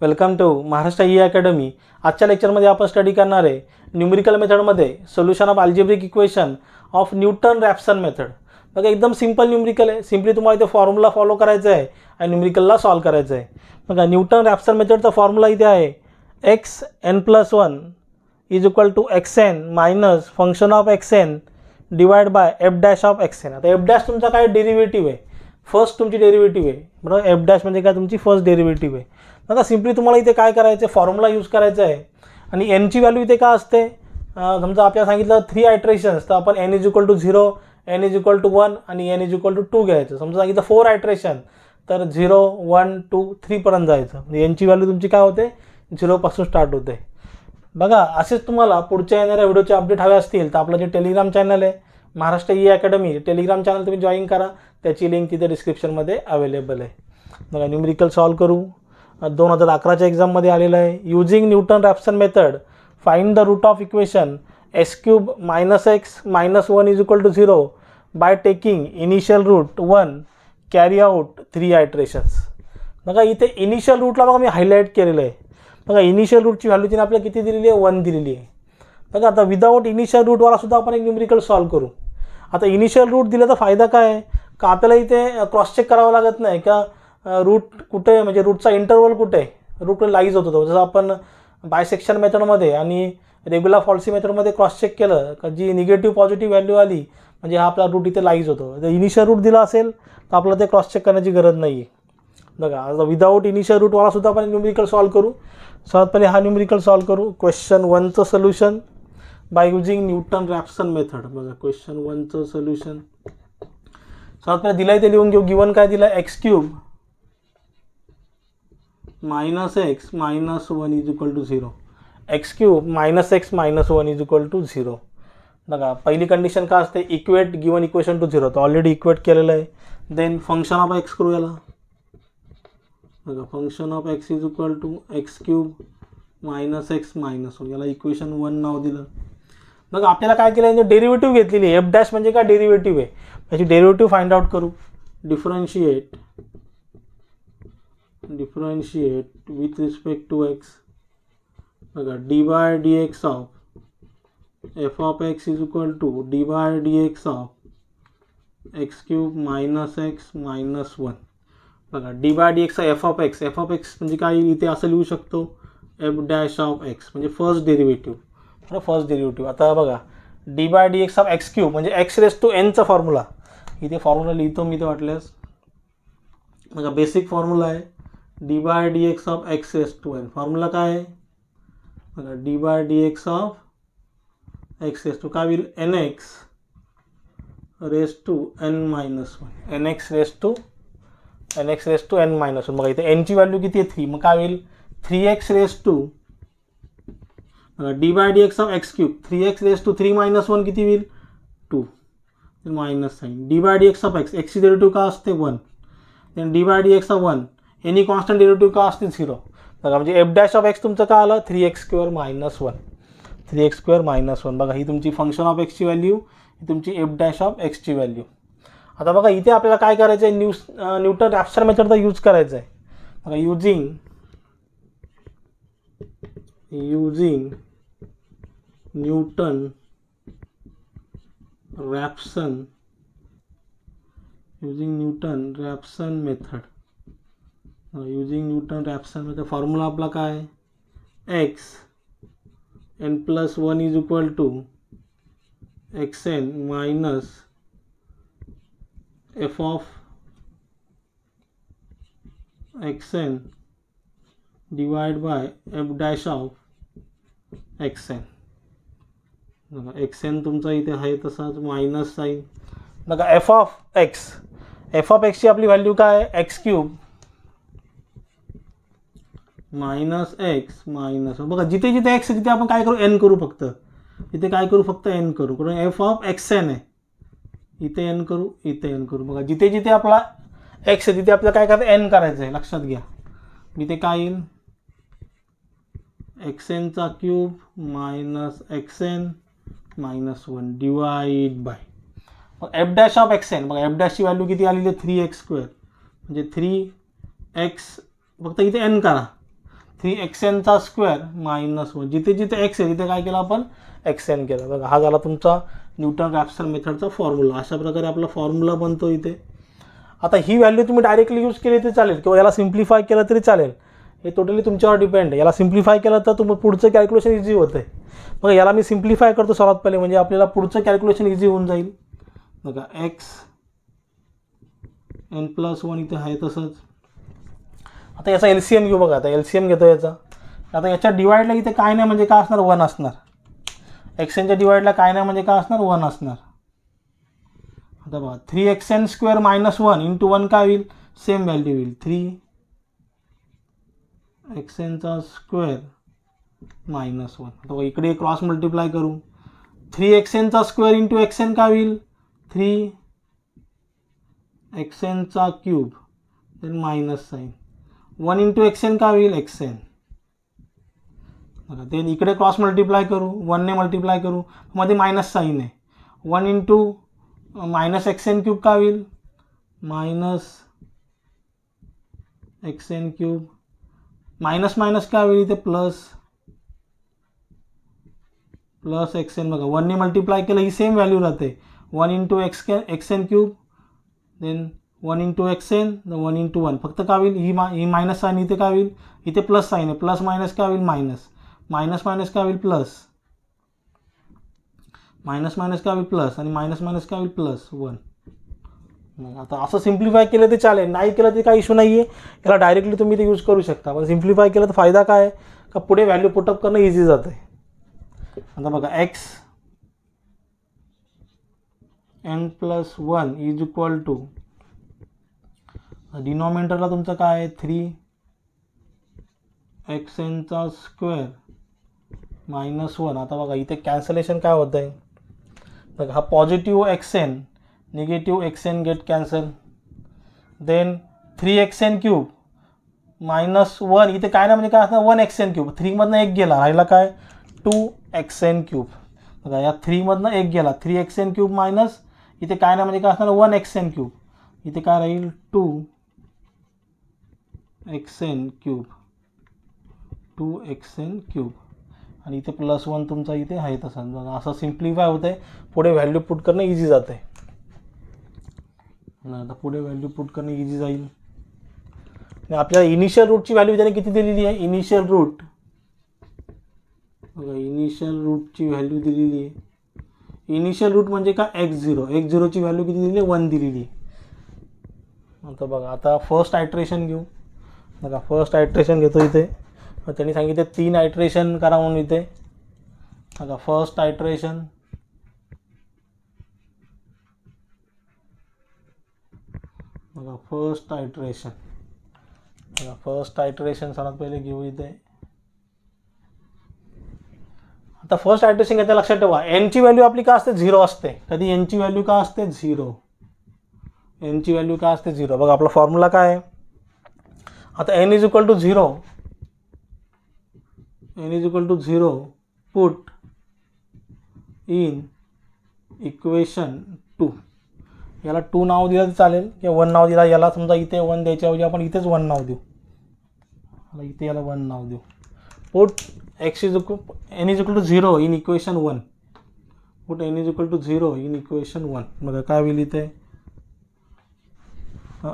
Welcome to Maharashtra e academy. आजच्या लेक्चरमध्ये आपण स्टडी करणार आहे न्यूमेरिकल मेथडमध्ये solution of algebraic equation of Newton Raphson method. बघा एकदम सिंपल न्यूमेरिकल आहे। सिंपली तुम्हाला इथे फॉर्म्युला फॉलो करायचा आहे आणि न्यूमेरिकलला सॉल्व करायचं आहे। बघा न्यूटन रॅप्सन मेथडचा फॉर्म्युला इथे आहे xn+1 is equal to xn minus function of xn divide by f dash of xn। आता f डॅश तुमचा काय डेरिव्हेटिव्ह आहे, फर्स्ट तुमची डेरिव्हेटिव्ह आहे बरोबर। f डॅश म्हणजे काय तुमची फर्स्ट डेरिव्हेटिव्ह आहे। बघा सिंपली तुम्हाला इथे काय करायचं आहे, फॉर्म्युला यूज करायचा आहे आणि n ची व्हॅल्यू इथे काय असते, समजा आपल्याला सांगितलं 3 आयट्रेशन्स तर आपण n = 0 n = 1 आणि n = 2 घ्यायचं। समजा सांगितलं 4 आयट्रेशन तर 0 1 2 3 पर्यंत जायचं। म्हणजे n ची व्हॅल्यू तुमची काय होते 0 पासून स्टार्ट होते। बघा असेच तुम्हाला पुढच्या येणाऱ्या व्हिडिओचे अपडेट हवे असतील तर आपलं जे टेलिग्राम चॅनल आहे Maharashtra e academy, Telegram channel तुम्ही जॉईन करा, त्याची लिंक तिथे डिस्क्रिप्शनमध्ये अवेलेबल आहे। बघा न्यूमेरिकल सॉल्व करू। 2011च्या एक्झाममध्ये आलेलं आहे। Using Newton Raphson method find the root of equation s³ - x - 1 = 0 by taking initial root 1 carry out 3 iterations. बघा इथे इनिशियल रूटला बघा मी हायलाईट केलेलं आहे। बघा इनिशियल रूटची व्हॅल्यू तिने आपल्याला किती दिलेली आहे 1 दिलेली आहे। बघा आता विदाउट इनिशियल रूटवाला सुद्धा आपण एक न्यूमेरिकल सॉल्व करू। आता इनिशियल रूट दिला तर फायदा काय आहे का आपल्याला इथे क्रॉस चेक करावं लागत नाही का रूट कुठे म्हणजे रूटचा इंटरवल कुठे रूट लाईज होत होतो। जसं आपण बायसेक्शन मेथडमध्ये आणि रेग्युलर फॉल्सी मेथडमध्ये क्रॉस चेक केलं का जी निगेटिव्ह पॉझिटिव्ह व्हॅल्यू आली म्हणजे हा आपला रूट इथे लाईज होतो। जर इनिशियल रूट दिला असेल तर आपल्याला ते क्रॉस चेक करण्याची गरज नाही आहे। बघा आता विदाउट इनिशियल रूटवाला सुद्धा आपण न्यूमेरिकल सॉल्व करू। सर्वात पहिले हा न्यूमेरिकल सॉल्व करू। क्वेश्चन 1चं solution by using Newton Raphson method. बघा क्वेश्चन 1चं सोल्युशन सर्वात पहिले दिलाय ते लिहून घेऊ। गिवन काय दिला x³ - x - 1 = 0 x³ - x - 1 = 0। बघा पहिली कंडिशन काय असते, इक्वेट गिवन इक्वेशन टू 0 तर ऑलरेडी इक्वेट केलेलं आहे। देन फंक्शन ऑफ x करू याला। बघा function of x = x³ - x - 1 याला इक्वेशन 1 नाव दिलं। बघा आपल्याला काय केलं म्हणजे डेरिव्हेटिव्ह घेतलेली आहे। f डॅश म्हणजे काय डेरिव्हेटिव्ह आहे, याची डेरिव्हेटिव्ह फाइंड आउट करू। Differentiate with respect to x। बघा d/dx of f of x = d/dx of x³ - x - 1। बघा d/dx f of x म्हणजे काय इथे असं लिहू शकतो f डॅश ऑफ x म्हणजे फर्स्ट डेरिव्हेटिव्ह बरं, फर्स्ट डेरिव्हेटिव्ह। आता बघा d/dx ऑफ x³ म्हणजे x⁻n चा फॉर्म्युला इथे फॉर्म्युला लिहितो मी ते वाटल्यास। बघा बेसिक फॉर्म्युला आहे d/dx ऑफ x⁻n। फॉर्म्युला काय आहे बघा d/dx ऑफ x काय होईल nx⁻n - 1 nx⁻n - 1। बघा इथे n ची व्हॅल्यू किती आहे 3 मग काय होईल 3x⁻, d/dx of x³ 3x⁻³ - 1 किती होईल 2 मायनस साइन d/dx ऑफ x ची डेरिव्हेटिव्ह का असते 1 then d/dx of 1 any constant derivative का असते 0। बघा म्हणजे f डॅश ऑफ x तुमचं काय आलं 3x² - 1 3x² - 1। बघा ही तुमची फंक्शन ऑफ x ची व्हॅल्यू, ही तुमची f डॅश ऑफ x ची व्हॅल्यू। आता बघा इथे आपल्याला काय करायचं आहे न्यूटन रॅप्सन मेथडचा यूज करायचा आहे। बघा using Newton Raphson method formula आपला काय xn+1 = xn minus f of xn divide by f dash of xn। बघा xn तुमचा इथे आहे तसाच मायनस साइन। बघा f of x ची आपली व्हॅल्यू काय आहे x³ - x - बघा जिथे जिथे x तिथे आपण काय करू n करू, फक्त इथे काय करू फक्त n करू, कारण f of xn आहे इथे n करू इथे n करू। बघा जिथे जिथे आपला x आहे तिथे आपल्याला काय करायचं n करायचं आहे, लक्षात घ्या। इथे काय येईल xn³ - xn - 1 divide by F dash of X N, बघा एफ डॅशची व्हॅल्यू किती आलेली आहे 3x² म्हणजे 3x, फक्त इथे n करा 3xnचा स्क्वेअर मायनस 1. जिथे जिथे x आहे तिथे काय केलं आपण xn केलं. बघा हा झाला तुमचा न्यूटन रॅप्सन मेथडचा फॉर्म्युला. अशा प्रकारे आपला फॉर्म्युला बनतो इथे. आता ही व्हॅल्यू तुम्ही डायरेक्टली यूज केली तरी चालेल किंवा याला सिम्प्लिफाय केलं तरी चालेल. हे टोटली तुमच्यावर डिपेंड आहे. याला सिम्प्लिफाय केलं तर तुम्ही पुढचं कॅल्क्युलेशन इझी होतं आहे. बघा याला मी सिम्प्लिफाय करतो सर्वात पहिले, म्हणजे आपल्याला पुढचं कॅल्क्युलेशन इझी होऊन जाईल. बघा xn+1 इथे आहे तसंच. आता याचा LCM घेऊ. बघा आता LCM घेतो याचा. आता याच्या डिवाइडला इथे काय नाही म्हणजे काय असणार 1 असणार. xnच्या डिवाइडला काय नाही म्हणजे काय असणार 1 असणार. आता बघा 3xn² - 1 इंटू 1 काय होईल सेम व्हॅल्यू होईल 3xnचा स्क्वेअर मायनस 1. आता इकडे क्रॉस मल्टिप्लाय करू. 3xnचा स्क्वेअर इंटू xn काय होईल 3xnचा cube then minus sign 1 into xn काय होईल xn. बघा देन इकडे क्रॉस मल्टिप्लाय करू 1 ने मल्टिप्लाय करू मध्ये मायनस साईन आहे 1 इंटू मायनस xn³ काय होईल मायनस xn³. मायनस मायनस काय होईल इथे प्लस xn. बघा 1 ने मल्टिप्लाय केलं ही सेम व्हॅल्यू राहते 1 into xn³ then 1 into xn 1 into 1. फक्त काय होईल ही मायनस साईन इथे काय होईल इथे प्लस साईन आहे प्लस मायनस काय होईल मायनस मायनस काय होईल प्लस मायनस काय होईल प्लस आणि मायनस काय होईल प्लस 1. आता असं सिम्प्लिफाय केलं तर चालेल, नाही केलं तरी काही इश्यू नाही आहे. याला डायरेक्टली तुम्ही ते यूज करू शकता. पण सिम्प्लिफाय केलं तर फायदा काय आहे का पुढे व्हॅल्यू पुटअप करणं इझी जातं आहे. आता बघा xn+1 इज इक्वल टू डिनॉमिनेटरला तुमचं काय आहे 3xnचा स्क्वेअर मायनस 1. आता बघा इथे कॅन्सलेशन काय होतं आहे. बघा हा positive xn negative xn get cancel. Then 3xn³ minus 1 इथे काय ना म्हणजे काय असणार 1xn³. 3मधनं 1 गेला राहिला काय 2xn³. बघा या 3मधनं 1 गेला 3xn³ मायनस इथे काय ना म्हणजे काय असणार 1xn³. इथे काय राहील 2xn³ आणि इथे +1 तुमचा इथे आहे तसंच. बघा असं सिम्प्लिफाय होतं आहे. पुढे व्हॅल्यू पुट करणं इझी जातं आहे. आता पुढे व्हॅल्यू पुट करणं इझी जाईल. आपल्याला इनिशियल रूटची व्हॅल्यू त्याने किती दिलेली आहे इनिशियल रूट. बघा इनिशियल रूटची व्हॅल्यू दिलेली आहे. इनिशियल रूट म्हणजे का x0ची व्हॅल्यू किती दिलेली आहे 1 दिलेली आहे. आता बघा आता फर्स्ट आयट्रेशन घेऊ. बघा फर्स्ट आयट्रेशन घेतो इथे. त्यांनी सांगितले 3 आयट्रेशन करा म्हणून इथे. बघा फर्स्ट आयट्रेशन फर्स्ट आयट्रेशन सर्वात पहिले घेऊ इथे. आता फर्स्ट आयट्रेशन घेता लक्षात ठेवा एनची व्हॅल्यू आपली का असते 0 असते. कधी एनची व्हॅल्यू का असते 0. एनची व्हॅल्यू का असते 0. बघा आपला फॉर्म्युला काय आहे. आता n is equal to 0 put in equation 2. याला 2 नाव दिलं तर चालेल किंवा 1 नाव दिला. याला समजा इथे 1 द्यायच्याऐवजी आपण इथेच 1 नाव देऊ. इथे याला 1 नाव देऊ. Put n is equal to 0 in equation 1. Put n is equal to 0 in equation 1. बघा काय होईल इथे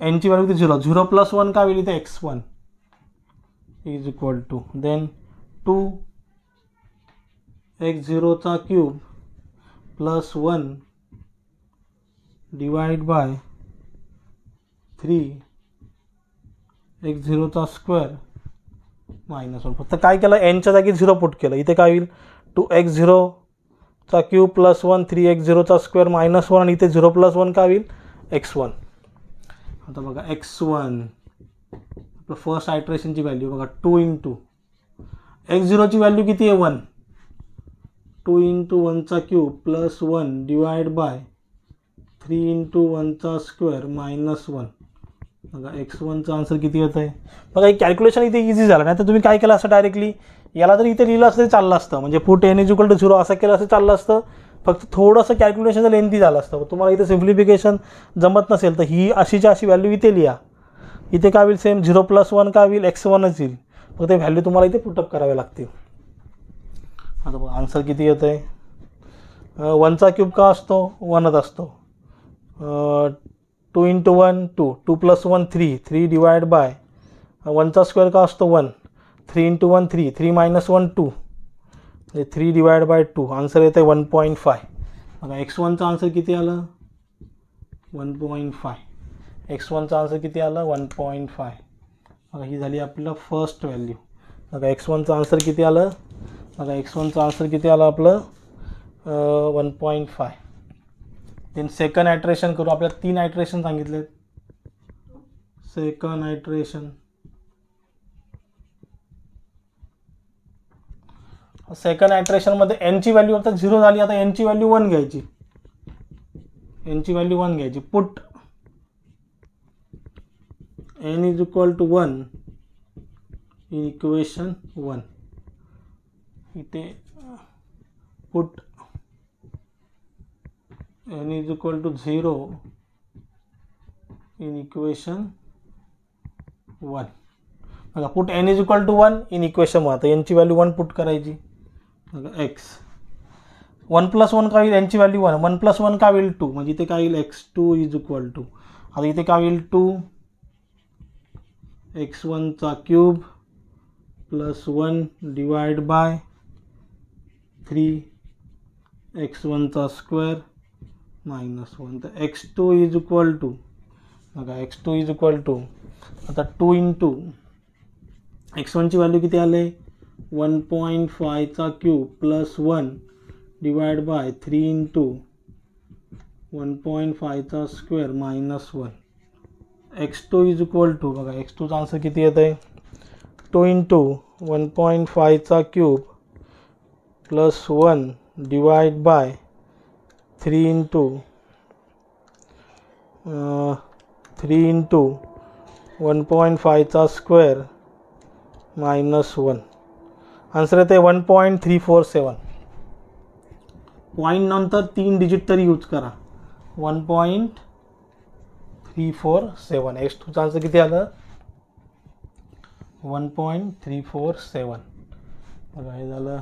n ची व्हॅल्यू किती 0 0 + 1 काय होईल इथे x1 is equal to then 2x0चा क्यूब +1 डिवाइड बाय 3x0चा स्क्वेअर -1. फक्त काय केलं nच्या जागी 0 पुट केलं. इथे काय होईल 2x0चा क्यूब +1 3x0चा स्क्वेअर -1 आणि इथे 0 + 1 काय होईल x1. आता बघा x1 आपलं फर्स्ट आयट्रेशनची व्हॅल्यू बघा 2 इंटू x0ची व्हॅल्यू किती आहे 1 2 इंटू 1चा क्यूब +1 डिवाइड बाय 3 इंटू 1चा स्क्वेअर -1. बघा x1चा आन्सर किती येत आहे. बघा ही कॅल्क्युलेशन इथे इझी झालं. नाही तर तुम्ही काय केलं असं डायरेक्टली याला जर इथे लिहिलं असतं तरी चाललं असतं. म्हणजे put n is equal to 0 असं केलं असं चाललं असतं. फक्त थोडंसं कॅल्क्युलेशन लेंथी झालं असतं. तुम्हाला इथे सिम्प्लिफिकेशन जमत नसेल तर ही अशीच्या अशी व्हॅल्यू इथे लिहा. इथे काय होईल सेम 0 + 1 काय होईल x1च येईल. फक्त ते व्हॅल्यू तुम्हाला इथे पुटअप करावे लागतील. आता बघा आन्सर किती येतं आहे. 1चा क्यूब का असतो 1च असतो. 2 × 1 2 2 + 1 3 3 डिवाइड बाय 1चा स्क्वेअर का असतो 1 3 × 1 3 3 - 1 2 म्हणजे 3 डिवाइड बाय 2. आन्सर येतं आहे 1.5. बघा x1चा आन्सर किती आलं 1.5. x1चा आन्सर किती आलं 1.5. बघा ही झाली आपलं फर्स्ट व्हॅल्यू. बघा x1चा आन्सर किती आलं. बघा x1चा आन्सर किती आलं आपलं 1.5. देन सेकंड आयट्रेशन करू. आपल्याला 3 आयट्रेशन सांगितले. सेकंड आयट्रेशन. सेकंड आयट्रेशनमध्ये एनची व्हॅल्यू आता 0 झाली. आता एनची व्हॅल्यू 1 घ्यायची. एनची व्हॅल्यू 1 घ्यायची. Put n = 1 in equation 1. इथे पुट n = 0 इन इक्वेशन 1. बघा पुट n = 1 इन इक्वेशन 1. आता यांची व्हॅल्यू 1 पुट करायची. बघा x 1 + 1 का होईल यांची व्हॅल्यू 1 1 + 1 का होईल 2 म्हणजे इथे काय येईल x2 = आता इथे काय होईल 2 x1चा क्यूब + 1 डिवाइड बाय 3 x1चा स्क्वेअर -1. तर x2 = बघा x2 = आता 2 × x1ची व्हॅल्यू किती आले 1.5चा क्यूब + 1 डिवाइड बाय 3 × 1.5चा स्क्वेअर -1. x2 = बघा x2चा आन्सर किती येत आहे 2 × 1.5चा क्यूब + 1 डिवाइड बाय 3 × 1.5चा स्क्वेअर -1. आन्सर येते 1.347. पॉईंट नंतर 3 डिजिट तरी यूज करा. 1.347. x2चा आन्सर किती आलं 1.347. बघा हे झालं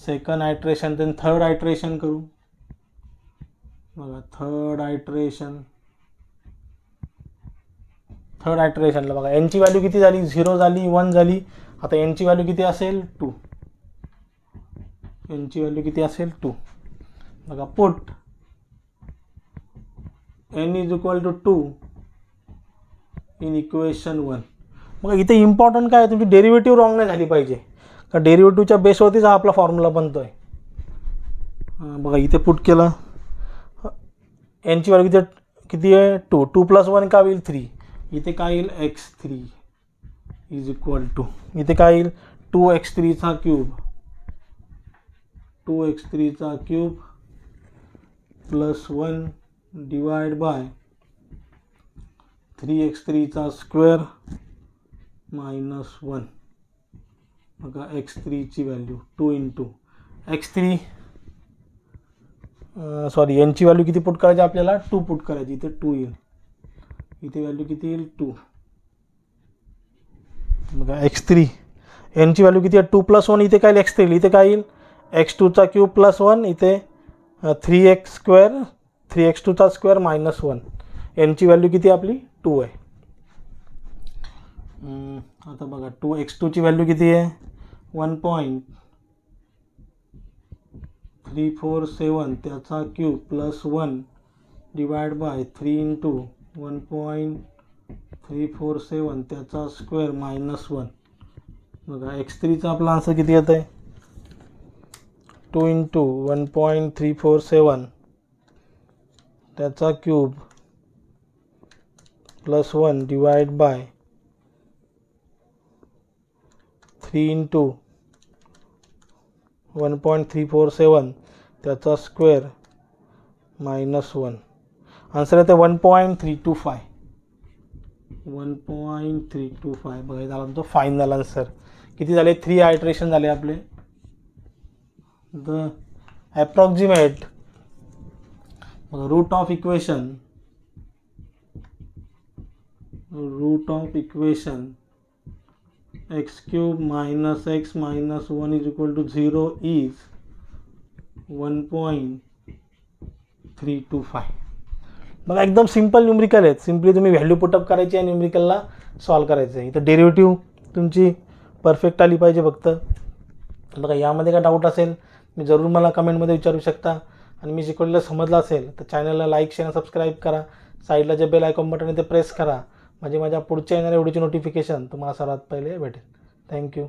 सेकंड आयट्रेशन. देन थर्ड आयट्रेशन करू. बघा थर्ड आयट्रेशनला बघा एनची व्हॅल्यू किती झाली 0 झाली 1 झाली. आता एनची व्हॅल्यू किती असेल 2. एनची व्हॅल्यू किती असेल 2. बघा पुट n = 2 इन इक्वेशन 1. बघा इथे इम्पॉर्टंट काय आहे तुमची डेरिव्हेटिव्ह रॉंग नाही झाली पाहिजे. कारण डेरिव्हेटिव्हच्या बेसवरतीच हा आपला फॉर्म्युला बनतो आहे. बघा इथे पुट केलं एनची व्हॅल्यू किती आहे 2 2 + 1 का होईल 3. इथे काय येईल x3 = इथे काय येईल 2x3चा क्यूब + 1 डिवाइड बाय 3x3चा स्क्वेअर -1. बघा x3ची व्हॅल्यू 2 × x3 सॉरी एनची व्हॅल्यू किती पुट करायची आपल्याला 2 पुट करायची. इथे 2 येईल. इथे व्हॅल्यू किती येईल 2. बघा x3 एनची व्हॅल्यू किती आहे 2 + 1. इथे काय येईल x3. इथे काय येईल x2चा क्यूब + 1 इथे 3x2चा स्क्वेअर -1. एनची व्हॅल्यू किती आपली 2 आहे. आता बघा x2ची व्हॅल्यू किती आहे 1.347 त्याचा क्यूब + 1 डिवाइड बाय 3 × 1.347 त्याचा स्क्वेअर -1. बघा x3चा आपला आन्सर किती येत आहे 2 × 1.347 त्याचा क्यूब + 1 डिवाइड बाय 3 × 1.347 त्याचा स्क्वेअर -1. आन्सर येते 1.325. 1.325. बघा हे झालं आमचं फायनल आन्सर. किती झाले 3 आयट्रेशन झाले आपले. The approximate root of equation X cube minus X minus 1 is equal to 0 is 1.325. बघा एकदम सिम्पल न्यूमरिकल आहेत. सिम्पली तुम्ही व्हॅल्यू पुटअप करायची आणि न्यूमरिकलला सॉल्व करायचं आहे. इथं डेरिव्हेटिव्ह तुमची परफेक्ट आली पाहिजे फक्त. बघा यामध्ये काय डाऊट असेल मी जरूर मला कमेंटमध्ये विचारू शकता. आणि मी शिकवलेलं समजलं असेल तर चॅनलला लाईक शेअर सबस्क्राईब करा. साईडला जे बेल आयकॉन बटन आहे ते प्रेस करा म्हणजे माझ्या पुढच्या येणाऱ्या व्हिडिओची नोटिफिकेशन तुम्हाला सर्वात पहिले भेटेल. थँक्यू.